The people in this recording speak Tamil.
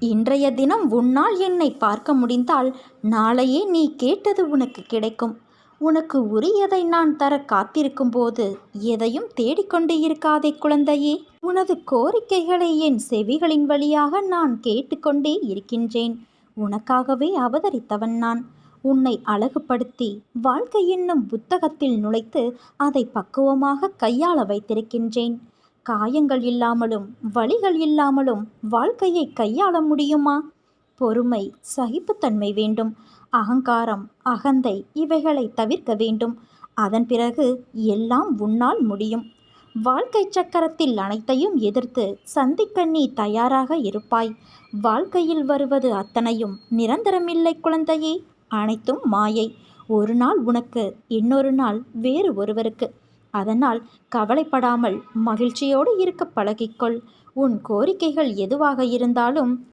இன்றைய தினம் உன்னால் என்னை பார்க்க முடிந்தால் நாளையே நீ கேட்டது உனக்கு கிடைக்கும். உனக்கு உரியதை நான் தர காத்திருக்கும் போது எதையும் தேடிக்கொண்டு இருக்காதே குழந்தையே. உனது கோரிக்கைகளை என் செவிகளின் வழியாக நான் கேட்டுக்கொண்டே இருக்கின்றேன். உனக்காகவே அவதரித்தவன் நான். உன்னை அழகுபடுத்தி வாழ்க்கை என்னும் புத்தகத்தில் நுழைத்து அதை பக்குவமாக கையாள வைத்திருக்கின்றேன். காயங்கள் இல்லாமலும் வலிகள் இல்லாமலும் வாழ்க்கையை கையாள முடியுமா? பொறுமை, சகிப்புத்தன்மை வேண்டும். அகங்காரம், அகந்தை இவைகளை தவிர்க்க வேண்டும். அதன் பிறகு எல்லாம் உன்னால் முடியும். வாழ்க்கை சக்கரத்தில் அனைத்தையும் எதிர்த்து சந்திக்க நீ தயாராக இருப்பாய். வாழ்க்கையில் வருவது அத்தனையும் நிரந்தரமில்லை குழந்தையே. அனைத்தும் மாயை. ஒரு நாள் உனக்கு, இன்னொரு நாள் வேறு ஒருவருக்கு. அதனால் கவலைப்படாமல் மகிழ்ச்சியோடு இருக்க பழகிக்கொள். உன் கோரிக்கைகள் எதுவாக இருந்தாலும்